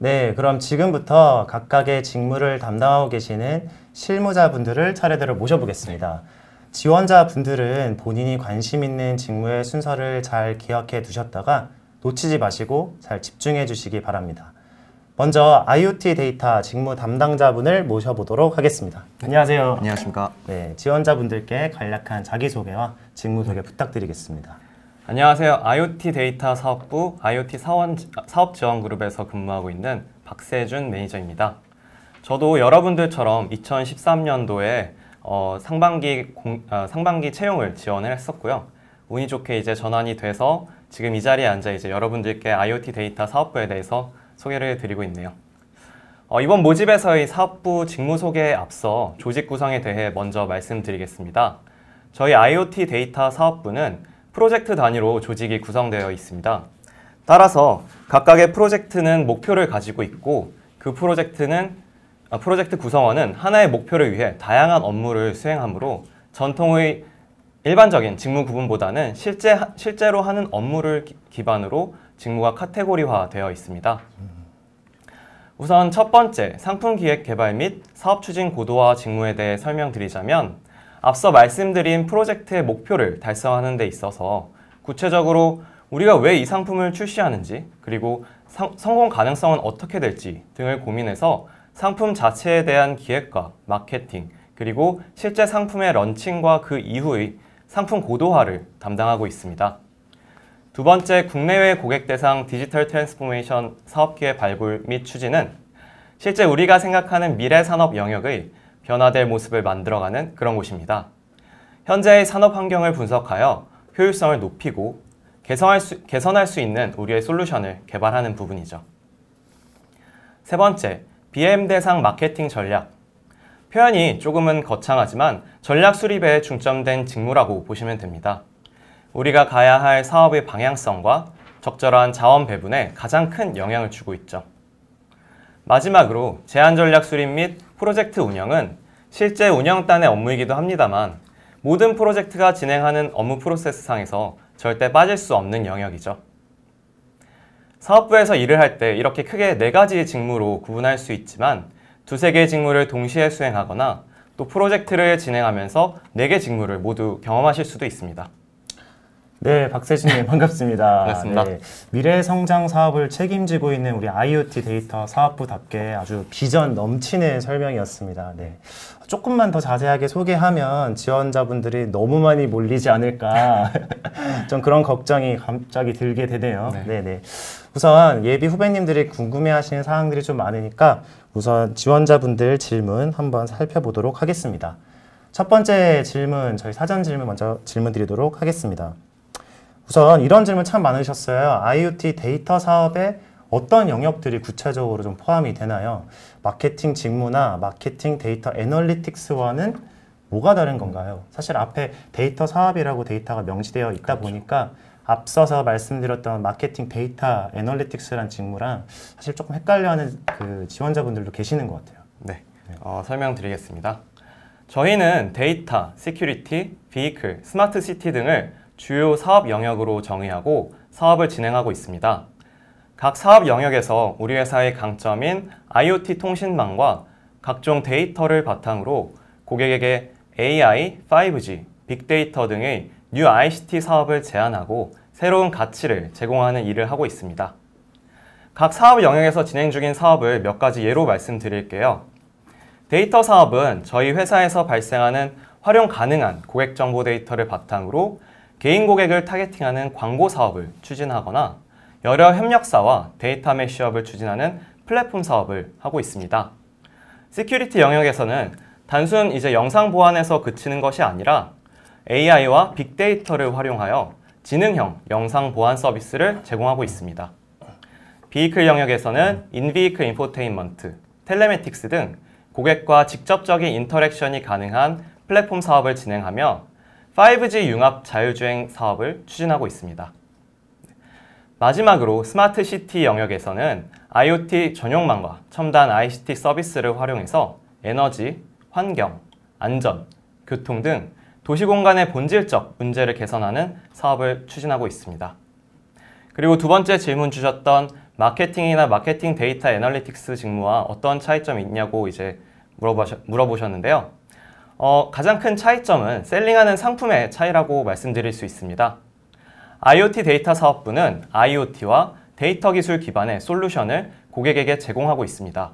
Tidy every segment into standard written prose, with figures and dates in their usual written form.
네, 그럼 지금부터 각각의 직무를 담당하고 계시는 실무자분들을 차례대로 모셔보겠습니다. 지원자분들은 본인이 관심 있는 직무의 순서를 잘 기억해 두셨다가 놓치지 마시고 잘 집중해 주시기 바랍니다. 먼저 IoT 데이터 직무 담당자분을 모셔보도록 하겠습니다. 안녕하세요. 안녕하십니까. 네, 지원자분들께 간략한 자기소개와 직무 소개 부탁드리겠습니다. 안녕하세요. IoT 데이터 사업부 IoT 사업지원그룹에서 근무하고 있는 박세준 매니저입니다. 저도 여러분들처럼 2013년도에 상반기 채용을 지원을 했었고요. 운이 좋게 이제 전환이 돼서 지금 이 자리에 앉아 이제 여러분들께 IoT 데이터 사업부에 대해서 소개를 드리고 있네요. 이번 모집에서의 사업부 직무 소개에 앞서 조직 구성에 대해 먼저 말씀드리겠습니다. 저희 IoT 데이터 사업부는 프로젝트 단위로 조직이 구성되어 있습니다. 따라서 각각의 프로젝트는 목표를 가지고 있고 그 프로젝트 구성원은 하나의 목표를 위해 다양한 업무를 수행하므로 전통의 일반적인 직무 구분보다는 실제로 하는 업무를 기반으로 직무가 카테고리화되어 있습니다. 우선 첫 번째, 상품 기획 개발 및 사업 추진 고도화 직무에 대해 설명드리자면 앞서 말씀드린 프로젝트의 목표를 달성하는 데 있어서 구체적으로 우리가 왜 이 상품을 출시하는지 그리고 성공 가능성은 어떻게 될지 등을 고민해서 상품 자체에 대한 기획과 마케팅 그리고 실제 상품의 런칭과 그 이후의 상품 고도화를 담당하고 있습니다. 두 번째, 국내외 고객 대상 디지털 트랜스포메이션 사업기획 발굴 및 추진은 실제 우리가 생각하는 미래 산업 영역의 변화될 모습을 만들어가는 그런 곳입니다. 현재의 산업 환경을 분석하여 효율성을 높이고 개선할 수 있는 우리의 솔루션을 개발하는 부분이죠. 세 번째, BM 대상 마케팅 전략. 표현이 조금은 거창하지만 전략 수립에 중점된 직무라고 보시면 됩니다. 우리가 가야 할 사업의 방향성과 적절한 자원 배분에 가장 큰 영향을 주고 있죠. 마지막으로 제안 전략 수립 및 프로젝트 운영은 실제 운영단의 업무이기도 합니다만 모든 프로젝트가 진행하는 업무 프로세스상에서 절대 빠질 수 없는 영역이죠. 사업부에서 일을 할 때 이렇게 크게 4가지의 직무로 구분할 수 있지만 2-3개의 직무를 동시에 수행하거나 또 프로젝트를 진행하면서 4개 직무를 모두 경험하실 수도 있습니다. 네, 박세준님 반갑습니다. 반갑습니다. 네, 미래 성장 사업을 책임지고 있는 우리 IoT 데이터 사업부답게 아주 비전 넘치는 설명이었습니다. 네, 조금만 더 자세하게 소개하면 지원자분들이 너무 많이 몰리지 않을까 좀 그런 걱정이 갑자기 들게 되네요. 네. 우선 예비 후배님들이 궁금해하시는 사항들이 좀 많으니까 우선 지원자분들 질문 한번 살펴보도록 하겠습니다. 첫 번째 질문, 저희 사전 질문 먼저 질문 드리도록 하겠습니다. 우선 이런 질문 참 많으셨어요. IoT 데이터 사업에 어떤 영역들이 구체적으로 좀 포함이 되나요? 마케팅 직무나 마케팅 데이터 애널리틱스와는 뭐가 다른 건가요? 사실 앞에 데이터 사업이라고 데이터가 명시되어 있다 보니까 앞서서 말씀드렸던 마케팅 데이터 애널리틱스라는 직무랑 사실 조금 헷갈려하는 그 지원자분들도 계시는 것 같아요. 네. 설명드리겠습니다. 저희는 데이터, 시큐리티, 비이클, 스마트 시티 등을 주요 사업 영역으로 정의하고 사업을 진행하고 있습니다. 각 사업 영역에서 우리 회사의 강점인 IoT 통신망과 각종 데이터를 바탕으로 고객에게 AI, 5G, 빅데이터 등의 뉴 ICT 사업을 제안하고 새로운 가치를 제공하는 일을 하고 있습니다. 각 사업 영역에서 진행 중인 사업을 몇 가지 예로 말씀드릴게요. 데이터 사업은 저희 회사에서 발생하는 활용 가능한 고객 정보 데이터를 바탕으로 개인 고객을 타겟팅하는 광고 사업을 추진하거나 여러 협력사와 데이터 매시업을 추진하는 플랫폼 사업을 하고 있습니다. 시큐리티 영역에서는 단순 영상 보안에서 그치는 것이 아니라 AI와 빅데이터를 활용하여 지능형 영상 보안 서비스를 제공하고 있습니다. 비이클 영역에서는 인비이클 인포테인먼트, 텔레매틱스 등 고객과 직접적인 인터랙션이 가능한 플랫폼 사업을 진행하며 5G 융합 자율주행 사업을 추진하고 있습니다. 마지막으로 스마트 시티 영역에서는 IoT 전용망과 첨단 ICT 서비스를 활용해서 에너지, 환경, 안전, 교통 등 도시 공간의 본질적 문제를 개선하는 사업을 추진하고 있습니다. 그리고 두 번째 질문 주셨던 마케팅이나 마케팅 데이터 애널리틱스 직무와 어떤 차이점이 있냐고 이제 물어보셨는데요. 가장 큰 차이점은 셀링하는 상품의 차이라고 말씀드릴 수 있습니다. IoT 데이터 사업부는 IoT와 데이터 기술 기반의 솔루션을 고객에게 제공하고 있습니다.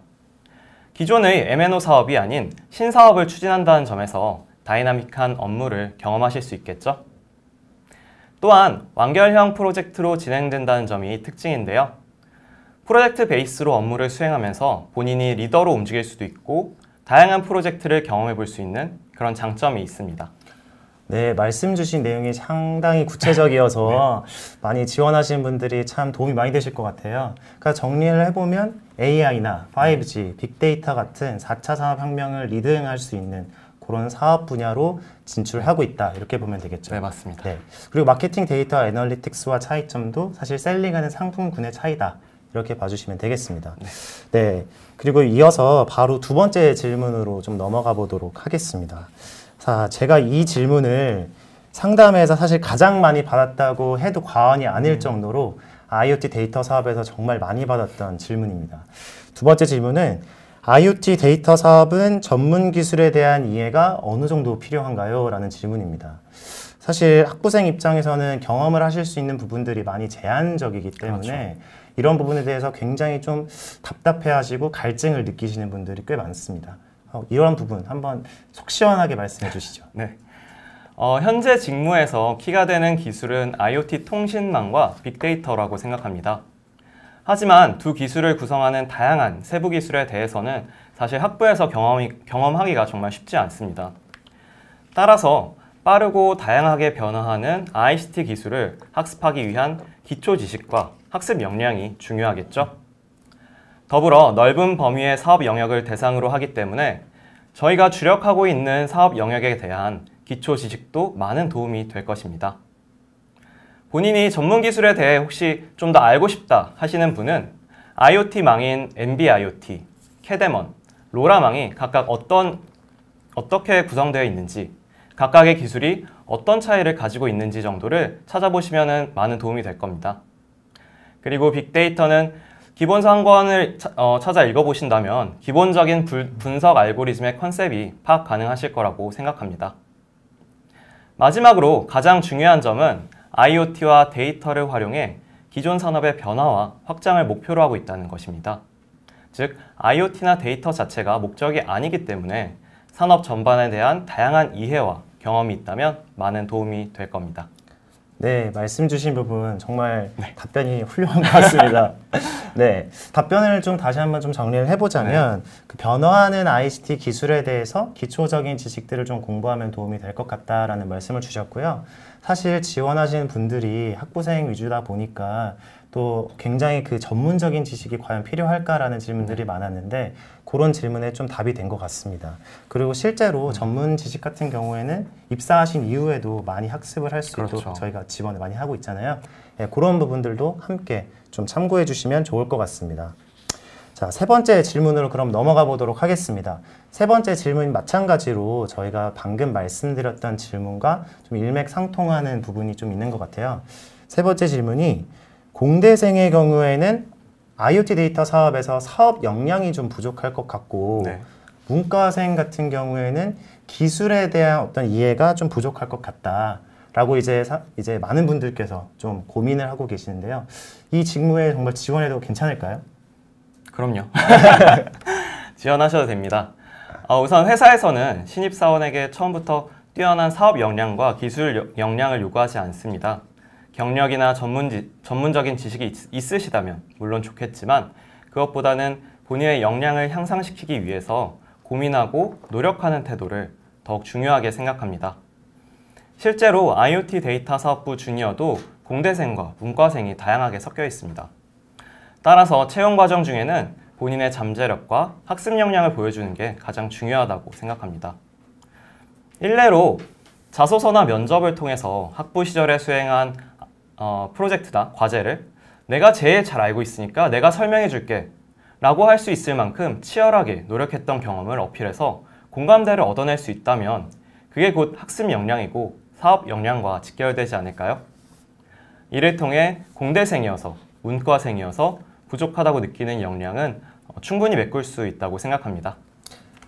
기존의 M&O 사업이 아닌 신사업을 추진한다는 점에서 다이나믹한 업무를 경험하실 수 있겠죠? 또한 완결형 프로젝트로 진행된다는 점이 특징인데요. 프로젝트 베이스로 업무를 수행하면서 본인이 리더로 움직일 수도 있고 다양한 프로젝트를 경험해 볼 수 있는 그런 장점이 있습니다. 네, 말씀 주신 내용이 상당히 구체적이어서 많이 지원하시는 분들이 참 도움이 많이 되실 것 같아요. 그러니까 정리를 해보면 AI나 5G, 빅데이터 같은 4차 산업혁명을 리딩할 수 있는 그런 사업 분야로 진출하고 있다. 이렇게 보면 되겠죠. 네, 맞습니다. 네. 그리고 마케팅 데이터 애널리틱스와 차이점도 사실 셀링하는 상품군의 차이다. 이렇게 봐주시면 되겠습니다. 네. 그리고 이어서 바로 두 번째 질문으로 좀 넘어가 보도록 하겠습니다. 자, 제가 이 질문을 상담에서 사실 가장 많이 받았다고 해도 과언이 아닐 정도로 IoT 데이터 사업에서 정말 많이 받았던 질문입니다. 두 번째 질문은 IoT 데이터 사업은 전문 기술에 대한 이해가 어느 정도 필요한가요? 라는 질문입니다. 사실 학부생 입장에서는 경험을 하실 수 있는 부분들이 많이 제한적이기 때문에 그렇죠. 이런 부분에 대해서 굉장히 좀 답답해하시고 갈증을 느끼시는 분들이 꽤 많습니다. 이런 부분 한번 속 시원하게 말씀해 주시죠. 네. 현재 직무에서 키가 되는 기술은 IoT 통신망과 빅데이터라고 생각합니다. 하지만 두 기술을 구성하는 다양한 세부 기술에 대해서는 사실 학부에서 경험하기가 정말 쉽지 않습니다. 따라서 빠르고 다양하게 변화하는 ICT 기술을 학습하기 위한 기초 지식과 학습 역량이 중요하겠죠. 더불어 넓은 범위의 사업 영역을 대상으로 하기 때문에 저희가 주력하고 있는 사업 영역에 대한 기초 지식도 많은 도움이 될 것입니다. 본인이 전문 기술에 대해 혹시 좀 더 알고 싶다 하시는 분은 IoT망인 NB-IoT, 캐데먼, 로라망이 각각 어떻게 구성되어 있는지, 각각의 기술이 어떤 차이를 가지고 있는지 정도를 찾아보시면 많은 도움이 될 겁니다. 그리고 빅데이터는 기본 상권을 찾아 읽어보신다면 기본적인 분석 알고리즘의 컨셉이 파악 가능하실 거라고 생각합니다. 마지막으로 가장 중요한 점은 IoT와 데이터를 활용해 기존 산업의 변화와 확장을 목표로 하고 있다는 것입니다. 즉, IoT나 데이터 자체가 목적이 아니기 때문에 산업 전반에 대한 다양한 이해와 경험이 있다면 많은 도움이 될 겁니다. 네, 말씀 주신 부분 정말 답변이 훌륭한 것 같습니다. 네, 답변을 좀 다시 한번 좀 정리를 해보자면 그 변화하는 ICT 기술에 대해서 기초적인 지식들을 좀 공부하면 도움이 될 것 같다라는 말씀을 주셨고요. 사실 지원하시는 분들이 학부생 위주다 보니까 또 굉장히 그 전문적인 지식이 과연 필요할까라는 질문들이 많았는데 그런 질문에 좀 답이 된 것 같습니다. 그리고 실제로 전문 지식 같은 경우에는 입사하신 이후에도 많이 학습을 할 수 있도록 저희가 지원을 많이 하고 있잖아요. 네, 그런 부분들도 함께 좀 참고해 주시면 좋을 것 같습니다. 자, 세 번째 질문으로 그럼 넘어가 보도록 하겠습니다. 세 번째 질문 마찬가지로 저희가 방금 말씀드렸던 질문과 좀 일맥상통하는 부분이 좀 있는 것 같아요. 세 번째 질문이 공대생의 경우에는 IoT 데이터 사업에서 사업 역량이 좀 부족할 것 같고 문과생 같은 경우에는 기술에 대한 어떤 이해가 좀 부족할 것 같다라고 이제 많은 분들께서 좀 고민을 하고 계시는데요. 이 직무에 정말 지원해도 괜찮을까요? 그럼요. 지원하셔도 됩니다. 우선 회사에서는 신입사원에게 처음부터 뛰어난 사업 역량과 기술 역량을 요구하지 않습니다. 경력이나 전문적인 지식이 있으시다면 물론 좋겠지만 그것보다는 본인의 역량을 향상시키기 위해서 고민하고 노력하는 태도를 더욱 중요하게 생각합니다. 실제로 IoT 데이터 사업부 주니어도 공대생과 문과생이 다양하게 섞여 있습니다. 따라서 채용 과정 중에는 본인의 잠재력과 학습 역량을 보여주는 게 가장 중요하다고 생각합니다. 일례로 자소서나 면접을 통해서 학부 시절에 수행한 프로젝트나 과제를 내가 제일 잘 알고 있으니까 내가 설명해 줄게 라고 할 수 있을 만큼 치열하게 노력했던 경험을 어필해서 공감대를 얻어낼 수 있다면 그게 곧 학습 역량이고 사업 역량과 직결되지 않을까요? 이를 통해 공대생이어서 문과생이어서 부족하다고 느끼는 역량은 충분히 메꿀 수 있다고 생각합니다.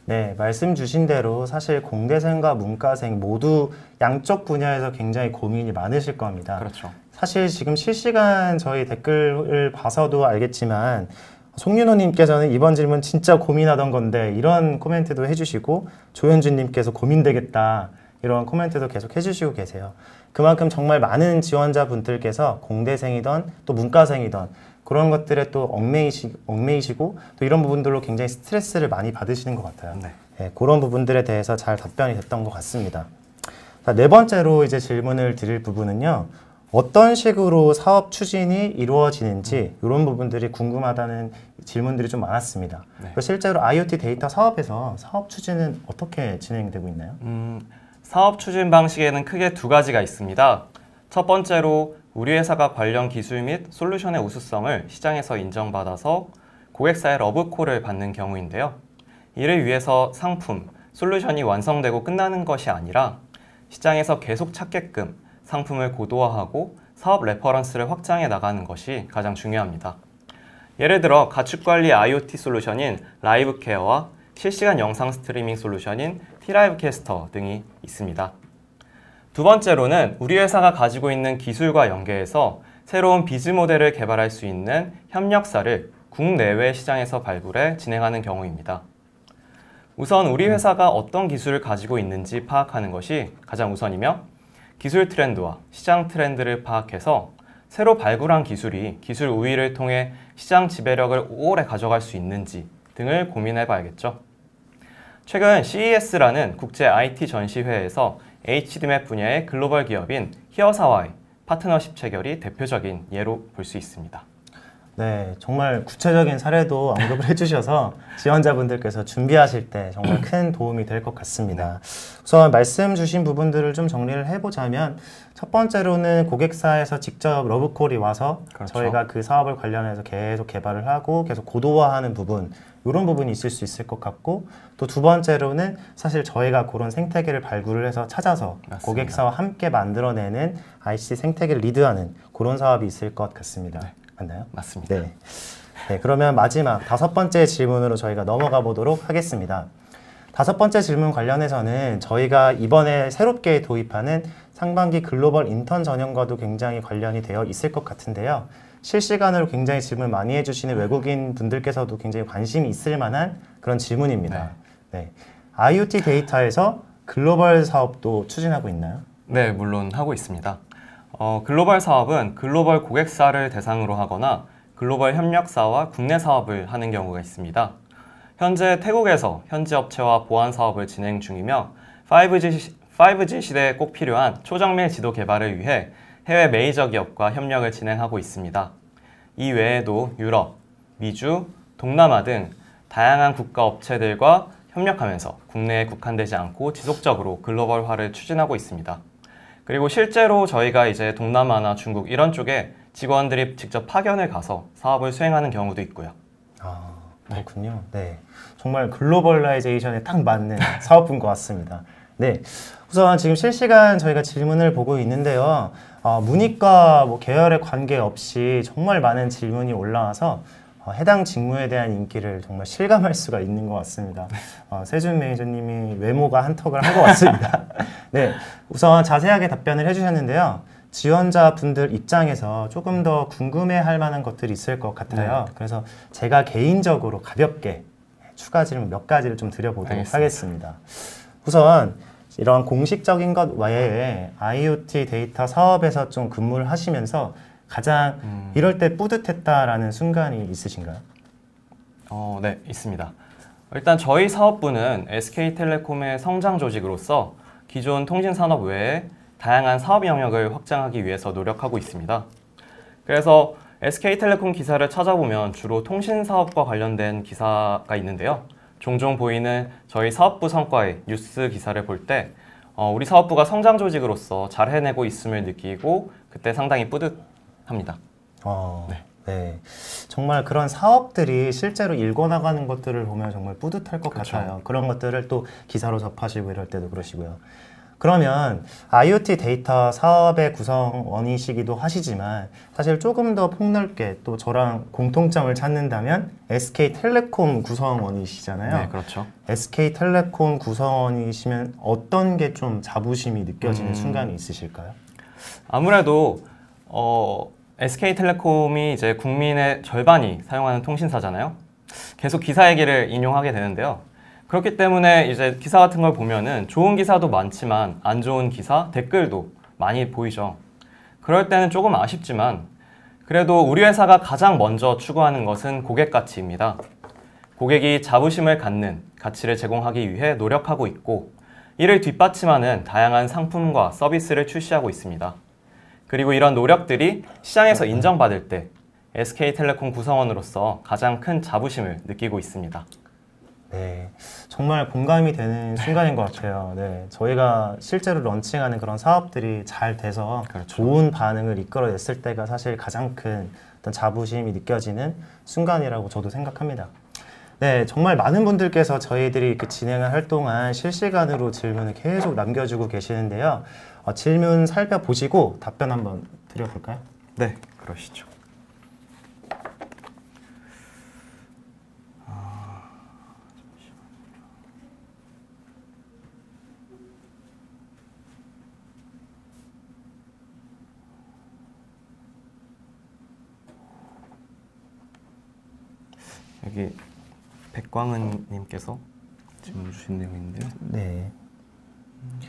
네, 말씀 주신 대로 사실 공대생과 문과생 모두 양쪽 분야에서 굉장히 고민이 많으실 겁니다. 그렇죠. 사실 지금 실시간 저희 댓글을 봐서도 알겠지만 송윤호님께서는 이번 질문 진짜 고민하던 건데 이런 코멘트도 해주시고 조현준님께서 고민되겠다 이런 코멘트도 계속 해주시고 계세요. 그만큼 정말 많은 지원자분들께서 공대생이던 또 문과생이던 그런 것들에 또 얽매이시고 또 이런 부분들로 굉장히 스트레스를 많이 받으시는 것 같아요. 네. 네, 그런 부분들에 대해서 잘 답변이 됐던 것 같습니다. 자, 네 번째로 이제 질문을 드릴 부분은요. 어떤 식으로 사업 추진이 이루어지는지 이런 부분들이 궁금하다는 질문들이 좀 많았습니다. 네. 실제로 IoT 데이터 사업에서 사업 추진은 어떻게 진행되고 있나요? 사업 추진 방식에는 크게 두 가지가 있습니다. 첫 번째로 우리 회사가 관련 기술 및 솔루션의 우수성을 시장에서 인정받아서 고객사의 러브콜을 받는 경우인데요. 이를 위해서 상품, 솔루션이 완성되고 끝나는 것이 아니라 시장에서 계속 찾게끔 상품을 고도화하고 사업 레퍼런스를 확장해 나가는 것이 가장 중요합니다. 예를 들어 가축관리 IoT 솔루션인 라이브케어와 실시간 영상 스트리밍 솔루션인 T-Live 캐스터 등이 있습니다. 두 번째로는 우리 회사가 가지고 있는 기술과 연계해서 새로운 비즈 모델을 개발할 수 있는 협력사를 국내외 시장에서 발굴해 진행하는 경우입니다. 우선 우리 회사가 어떤 기술을 가지고 있는지 파악하는 것이 가장 우선이며 기술 트렌드와 시장 트렌드를 파악해서 새로 발굴한 기술이 기술 우위를 통해 시장 지배력을 오래 가져갈 수 있는지 등을 고민해 봐야겠죠. 최근 CES라는 국제 IT 전시회에서 HDMap 분야의 글로벌 기업인 히어사와의 파트너십 체결이 대표적인 예로 볼 수 있습니다. 네, 정말 구체적인 사례도 언급을 해주셔서 지원자분들께서 준비하실 때 정말 큰 도움이 될 것 같습니다. 우선 말씀 주신 부분들을 좀 정리를 해보자면 첫 번째로는 고객사에서 직접 러브콜이 와서 그렇죠. 저희가 그 사업을 관련해서 계속 개발을 하고 계속 고도화하는 부분 이런 부분이 있을 수 있을 것 같고 또 두 번째로는 사실 저희가 그런 생태계를 발굴을 해서 찾아서 맞습니다. 고객사와 함께 만들어내는 ICT 생태계를 리드하는 그런 사업이 있을 것 같습니다. 네. 맞나요? 맞습니다. 네. 네, 그러면 마지막 다섯 번째 질문으로 저희가 넘어가 보도록 하겠습니다. 다섯 번째 질문 관련해서는 저희가 이번에 새롭게 도입하는 상반기 글로벌 인턴 전형과도 굉장히 관련이 되어 있을 것 같은데요. 실시간으로 굉장히 질문 많이 해주시는 외국인 분들께서도 굉장히 관심이 있을 만한 그런 질문입니다. 네. IoT 데이터에서 글로벌 사업도 추진하고 있나요? 네, 물론 하고 있습니다. 글로벌 사업은 글로벌 고객사를 대상으로 하거나 글로벌 협력사와 국내 사업을 하는 경우가 있습니다. 현재 태국에서 현지 업체와 보안 사업을 진행 중이며 5G 시대에 꼭 필요한 초정밀 지도 개발을 위해 해외 메이저 기업과 협력을 진행하고 있습니다. 이 외에도 유럽, 미주, 동남아 등 다양한 국가 업체들과 협력하면서 국내에 국한되지 않고 지속적으로 글로벌화를 추진하고 있습니다. 그리고 실제로 저희가 이제 동남아나 중국 이런 쪽에 직원들이 직접 파견을 가서 사업을 수행하는 경우도 있고요. 아, 그렇군요. 네. 정말 글로벌라이제이션에 딱 맞는 사업인 것 같습니다. 네. 우선 지금 실시간 저희가 질문을 보고 있는데요. 문이과 계열에 관계없이 정말 많은 질문이 올라와서 해당 직무에 대한 인기를 정말 실감할 수가 있는 것 같습니다. 세준 매니저님이 외모가 한턱을 한 것 같습니다. 네, 우선 자세하게 답변을 해주셨는데요. 지원자분들 입장에서 조금 더 궁금해할 만한 것들이 있을 것 같아요. 네. 그래서 제가 개인적으로 가볍게 추가 질문 몇 가지를 좀 드려보도록 알겠습니다. 하겠습니다. 우선 이런 공식적인 것 외에 IoT 데이터 사업에서 좀 근무를 하시면서 가장 이럴 때 뿌듯했다라는 순간이 있으신가요? 네, 있습니다. 일단 저희 사업부는 SK텔레콤의 성장 조직으로서 기존 통신산업 외에 다양한 사업 영역을 확장하기 위해서 노력하고 있습니다. 그래서 SK텔레콤 기사를 찾아보면 주로 통신사업과 관련된 기사가 있는데요. 종종 보이는 저희 사업부 성과의 뉴스 기사를 볼 때 우리 사업부가 성장 조직으로서 잘 해내고 있음을 느끼고 그때 상당히 뿌듯합니다. 네. 네. 정말 그런 사업들이 실제로 일궈나가는 것들을 보면 정말 뿌듯할 것 그렇죠. 같아요. 그런 것들을 또 기사로 접하시고 이럴 때도 그러시고요. 그러면 IoT 데이터 사업의 구성원이시기도 하시지만 사실 조금 더 폭넓게 또 저랑 공통점을 찾는다면 SK텔레콤 구성원이시잖아요. 네, 그렇죠. SK텔레콤 구성원이시면 어떤 게 좀 자부심이 느껴지는 순간이 있으실까요? 아무래도 SK텔레콤이 이제 국민의 절반이 사용하는 통신사잖아요. 계속 기사 얘기를 인용하게 되는데요. 그렇기 때문에 이제 기사 같은 걸 보면은 좋은 기사도 많지만 안 좋은 기사, 댓글도 많이 보이죠. 그럴 때는 조금 아쉽지만 그래도 우리 회사가 가장 먼저 추구하는 것은 고객 가치입니다. 고객이 자부심을 갖는 가치를 제공하기 위해 노력하고 있고 이를 뒷받침하는 다양한 상품과 서비스를 출시하고 있습니다. 그리고 이런 노력들이 시장에서 인정받을 때 SK텔레콤 구성원으로서 가장 큰 자부심을 느끼고 있습니다. 네, 정말 공감이 되는 순간인 것 같아요. 네, 저희가 실제로 런칭하는 그런 사업들이 잘 돼서 그렇죠. 좋은 반응을 이끌어냈을 때가 사실 가장 큰 어떤 자부심이 느껴지는 순간이라고 저도 생각합니다. 네, 정말 많은 분들께서 저희들이 진행을 할 동안 실시간으로 질문을 계속 남겨주고 계시는데요. 질문 살펴보시고 답변 한번 드려볼까요? 네, 그러시죠. 여기 백광은님께서 질문 주신 내용이 있는데요. 네.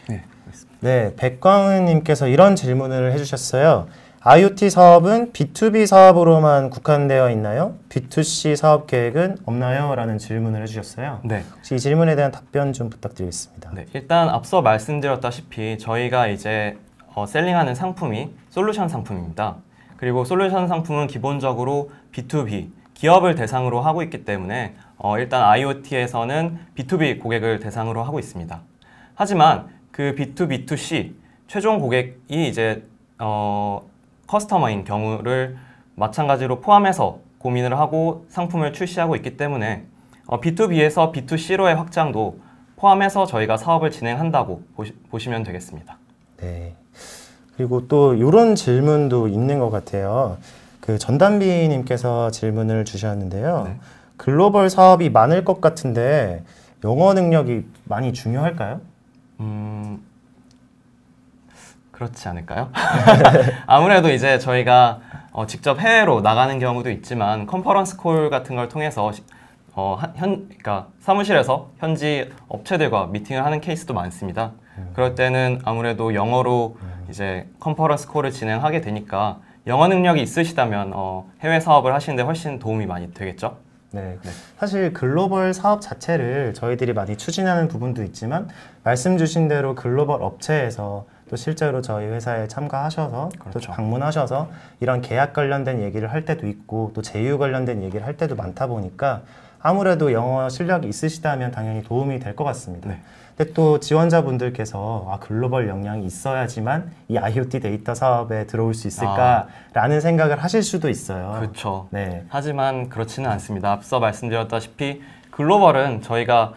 네, 알겠습니다. 네, 백광은님께서 이런 질문을 해주셨어요. IoT 사업은 B2B 사업으로만 국한되어 있나요? B2C 사업 계획은 없나요? 라는 질문을 해주셨어요. 네. 혹시 이 질문에 대한 답변 좀 부탁드리겠습니다. 네, 일단 앞서 말씀드렸다시피 저희가 이제 셀링하는 상품이 솔루션 상품입니다. 그리고 솔루션 상품은 기본적으로 B2B, 기업을 대상으로 하고 있기 때문에 일단 IoT에서는 B2B 고객을 대상으로 하고 있습니다. 하지만 그 B2B2C 최종 고객이 이제 커스터머인 경우를 마찬가지로 포함해서 고민을 하고 상품을 출시하고 있기 때문에 B2B에서 B2C로의 확장도 포함해서 저희가 사업을 진행한다고 보시면 되겠습니다. 네. 그리고 또 이런 질문도 있는 것 같아요. 그 전담비님께서 질문을 주셨는데요. 네. 글로벌 사업이 많을 것 같은데 영어 능력이 많이 중요할까요? 그렇지 않을까요? 아무래도 이제 저희가 직접 해외로 나가는 경우도 있지만 컨퍼런스 콜 같은 걸 통해서 그러니까 사무실에서 현지 업체들과 미팅을 하는 케이스도 많습니다. 그럴 때는 아무래도 영어로 이제 컨퍼런스 콜을 진행하게 되니까 영어 능력이 있으시다면 해외 사업을 하시는데 훨씬 도움이 많이 되겠죠? 네. 네. 사실 글로벌 사업 자체를 저희들이 많이 추진하는 부분도 있지만 말씀 주신 대로 글로벌 업체에서 또 실제로 저희 회사에 참가하셔서 그렇죠. 또 방문하셔서 이런 계약 관련된 얘기를 할 때도 있고 또 제휴 관련된 얘기를 할 때도 많다 보니까 아무래도 영어 실력이 있으시다면 당연히 도움이 될 것 같습니다. 네. 근데 또 지원자분들께서 글로벌 역량이 있어야지만 이 IoT 데이터 사업에 들어올 수 있을까라는 생각을 하실 수도 있어요. 그렇죠. 네. 하지만 그렇지는 않습니다. 앞서 말씀드렸다시피 글로벌은 저희가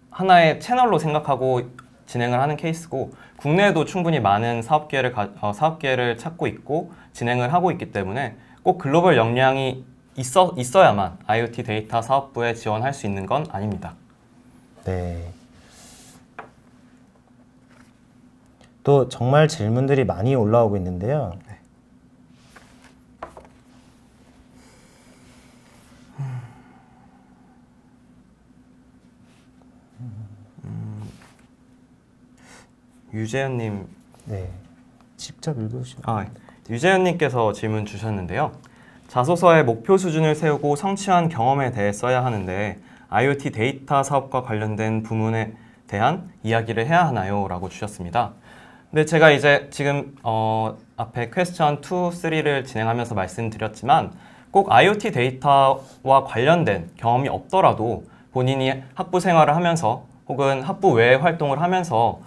하나의 채널로 생각하고 진행을 하는 케이스고 국내에도 충분히 많은 사업 기회를 찾고 있고 진행을 하고 있기 때문에 꼭 글로벌 역량이 있어야만 IoT 데이터 사업부에 지원할 수 있는 건 아닙니다. 네. 또 정말 질문들이 많이 올라오고 있는데요. 유재현님, 네. 직접 읽으시면. 유재현님께서 질문 주셨는데요. 자소서에 목표 수준을 세우고 성취한 경험에 대해 써야 하는데 IoT 데이터 사업과 관련된 부문에 대한 이야기를 해야 하나요? 라고 주셨습니다. 근데 제가 이제 지금 앞에 퀘스천 2, 3를 진행하면서 말씀드렸지만 꼭 IoT 데이터와 관련된 경험이 없더라도 본인이 학부 생활을 하면서 혹은 학부 외의 활동을 하면서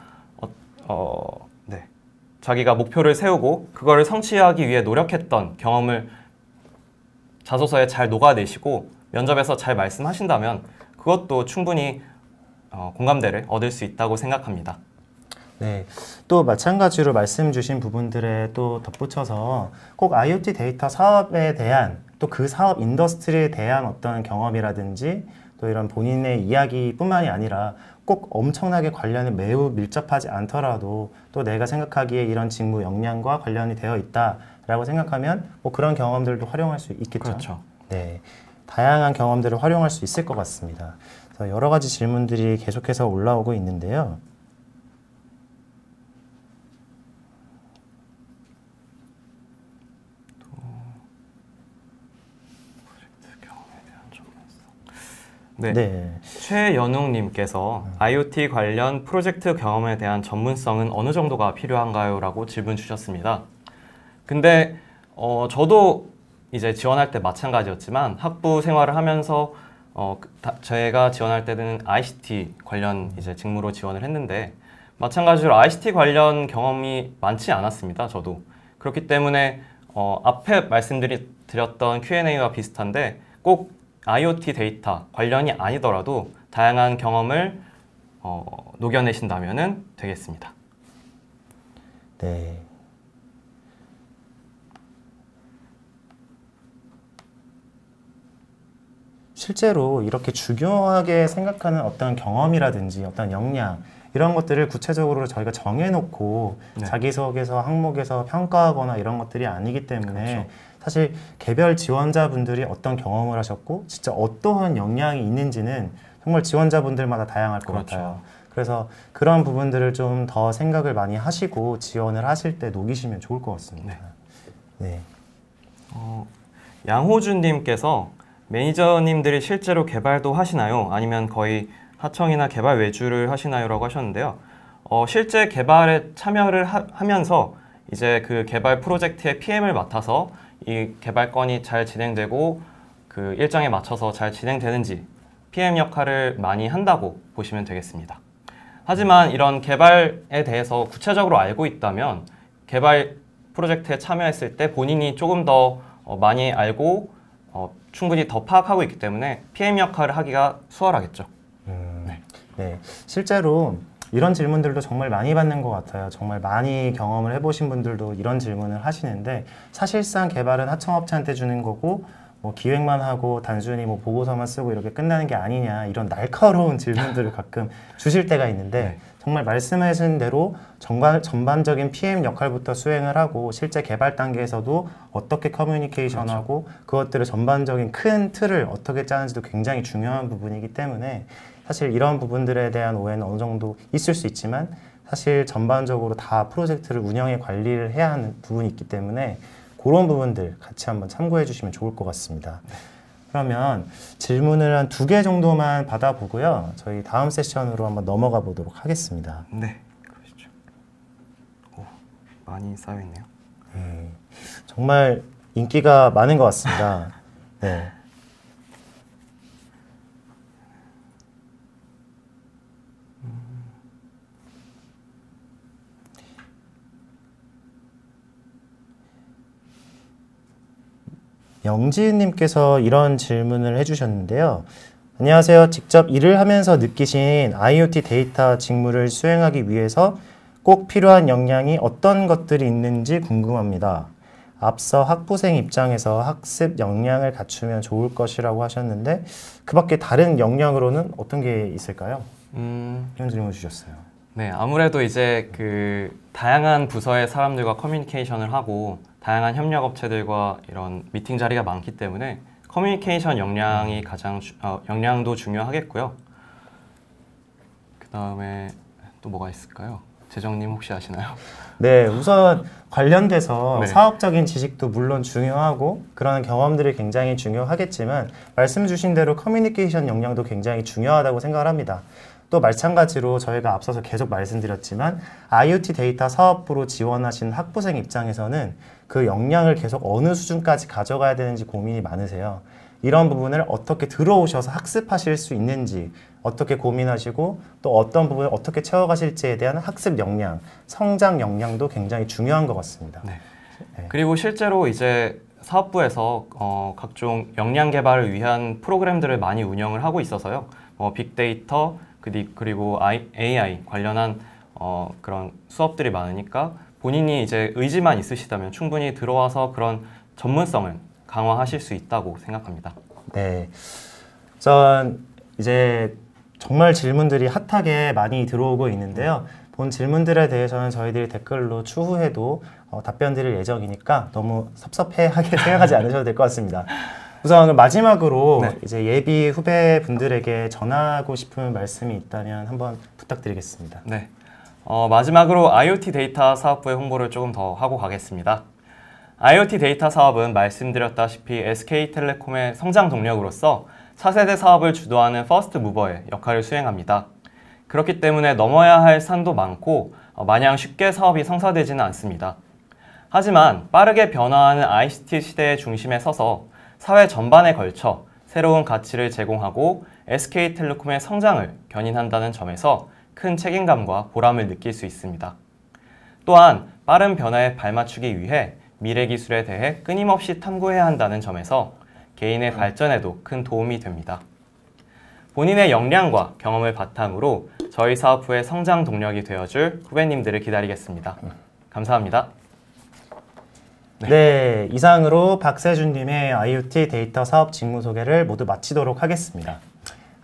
자기가 목표를 세우고 그거를 성취하기 위해 노력했던 경험을 자소서에 잘 녹아내시고 면접에서 잘 말씀하신다면 그것도 충분히 공감대를 얻을 수 있다고 생각합니다. 네, 또 마찬가지로 말씀 주신 부분들에 또 덧붙여서 꼭 IoT 데이터 사업에 대한 또 그 사업 인더스트리에 대한 어떤 경험이라든지 또 이런 본인의 이야기뿐만이 아니라 꼭 엄청나게 관련이 매우 밀접하지 않더라도 또 내가 생각하기에 이런 직무 역량과 관련이 되어 있다라고 생각하면 뭐 그런 경험들도 활용할 수 있겠죠. 그렇죠. 네, 다양한 경험들을 활용할 수 있을 것 같습니다. 그래서 여러 가지 질문들이 계속해서 올라오고 있는데요. 네. 네. 최연웅님께서 IoT 관련 프로젝트 경험에 대한 전문성은 어느 정도가 필요한가요? 라고 질문 주셨습니다. 근데 저도 이제 지원할 때 마찬가지였지만 학부 생활을 하면서 제가 지원할 때는 ICT 관련 이제 직무로 지원을 했는데 마찬가지로 ICT 관련 경험이 많지 않았습니다. 저도. 그렇기 때문에 앞에 말씀드렸던 Q&A와 비슷한데 꼭 IoT 데이터 관련이 아니더라도 다양한 경험을 녹여내신다면 되겠습니다. 네. 실제로 이렇게 중요하게 생각하는 어떤 경험이라든지 어떤 역량 이런 것들을 구체적으로 저희가 정해놓고 네. 자기소개서 항목에서 평가하거나 이런 것들이 아니기 때문에 그렇죠. 사실 개별 지원자분들이 어떤 경험을 하셨고 진짜 어떠한 역량이 있는지는 정말 지원자분들마다 다양할 것 그렇죠. 같아요. 그래서 그런 부분들을 좀 더 생각을 많이 하시고 지원을 하실 때 녹이시면 좋을 것 같습니다. 네. 양호준님께서 매니저님들이 실제로 개발도 하시나요? 아니면 거의 하청이나 개발 외주를 하시나요? 라고 하셨는데요. 실제 개발에 참여를 하면서 이제 그 개발 프로젝트의 PM을 맡아서 이 개발 건이 잘 진행되고 그 일정에 맞춰서 잘 진행되는지 PM 역할을 많이 한다고 보시면 되겠습니다. 하지만 이런 개발에 대해서 구체적으로 알고 있다면 개발 프로젝트에 참여했을 때 본인이 조금 더 많이 알고 충분히 더 파악하고 있기 때문에 PM 역할을 하기가 수월하겠죠. 네. 실제로 이런 질문들도 정말 많이 받는 것 같아요. 정말 많이 경험을 해보신 분들도 이런 질문을 하시는데 사실상 개발은 하청업체한테 주는 거고 뭐 기획만 하고 단순히 뭐 보고서만 쓰고 이렇게 끝나는 게 아니냐 이런 날카로운 질문들을 가끔 주실 때가 있는데 네. 정말 말씀하신 대로 전반적인 PM 역할부터 수행을 하고 실제 개발 단계에서도 어떻게 커뮤니케이션하고 그것들을 전반적인 큰 틀을 어떻게 짜는지도 굉장히 중요한 부분이기 때문에 사실 이런 부분들에 대한 오해는 어느 정도 있을 수 있지만 사실 전반적으로 다 프로젝트를 운영에 관리를 해야 하는 부분이 있기 때문에 그런 부분들 같이 한번 참고해 주시면 좋을 것 같습니다. 그러면 질문을 한 2개 정도만 받아보고요. 저희 다음 세션으로 한번 넘어가 보도록 하겠습니다. 네, 그러시죠. 오, 많이 쌓여있네요. 정말 인기가 많은 것 같습니다. 네. 영지은님께서 이런 질문을 해주셨는데요. 안녕하세요. 직접 일을 하면서 느끼신 IoT 데이터 직무를 수행하기 위해서 꼭 필요한 역량이 어떤 것들이 있는지 궁금합니다. 앞서 학부생 입장에서 학습 역량을 갖추면 좋을 것이라고 하셨는데 그 밖에 다른 역량으로는 어떤 게 있을까요? 이런 질문 주셨어요. 네, 아무래도 이제 그 다양한 부서의 사람들과 커뮤니케이션을 하고 다양한 협력 업체들과 이런 미팅 자리가 많기 때문에 커뮤니케이션 역량이 역량도 중요하겠고요. 그 다음에 또 뭐가 있을까요? 재정님 혹시 아시나요? 네, 우선 관련돼서 네. 사업적인 지식도 물론 중요하고 그런 경험들이 굉장히 중요하겠지만 말씀 주신 대로 커뮤니케이션 역량도 굉장히 중요하다고 생각을 합니다. 또 마찬가지로 저희가 앞서서 계속 말씀드렸지만 IoT 데이터 사업부로 지원하신 학부생 입장에서는 그 역량을 계속 어느 수준까지 가져가야 되는지 고민이 많으세요. 이런 부분을 어떻게 들어오셔서 학습하실 수 있는지 어떻게 고민하시고 또 어떤 부분을 어떻게 채워가실지에 대한 학습 역량, 성장 역량도 굉장히 중요한 것 같습니다. 네. 네. 그리고 실제로 이제 사업부에서 각종 역량 개발을 위한 프로그램들을 많이 운영을 하고 있어서요. 빅데이터 그리고 AI 관련한 그런 수업들이 많으니까 본인이 이제 의지만 있으시다면 충분히 들어와서 그런 전문성을 강화하실 수 있다고 생각합니다. 네. 우선 이제 정말 질문들이 핫하게 많이 들어오고 있는데요. 본 질문들에 대해서는 저희들이 댓글로 추후에도 답변 드릴 예정이니까 너무 섭섭해하게 생각하지 않으셔도 될 것 같습니다. 우선 마지막으로 네. 이제 예비 후배분들에게 전하고 싶은 말씀이 있다면 한번 부탁드리겠습니다. 네. 마지막으로 IoT 데이터 사업부의 홍보를 조금 더 하고 가겠습니다. IoT 데이터 사업은 말씀드렸다시피 SK텔레콤의 성장 동력으로서 차세대 사업을 주도하는 퍼스트 무버의 역할을 수행합니다. 그렇기 때문에 넘어야 할 산도 많고 마냥 쉽게 사업이 성사되지는 않습니다. 하지만 빠르게 변화하는 ICT 시대의 중심에 서서 사회 전반에 걸쳐 새로운 가치를 제공하고 SK텔레콤의 성장을 견인한다는 점에서 큰 책임감과 보람을 느낄 수 있습니다. 또한 빠른 변화에 발맞추기 위해 미래 기술에 대해 끊임없이 탐구해야 한다는 점에서 개인의 발전에도 큰 도움이 됩니다. 본인의 역량과 경험을 바탕으로 저희 사업부의 성장 동력이 되어줄 후배님들을 기다리겠습니다. 감사합니다. 네, 이상으로 박세준님의 IoT 데이터 사업 직무 소개를 모두 마치도록 하겠습니다.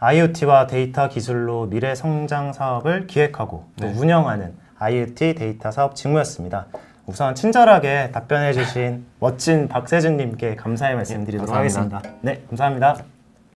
IoT와 데이터 기술로 미래 성장 사업을 기획하고 또 운영하는 IoT 데이터 사업 직무였습니다. 우선 친절하게 답변해 주신 멋진 박세준님께 감사의 말씀드리도록 감사합니다. 하겠습니다. 네, 감사합니다.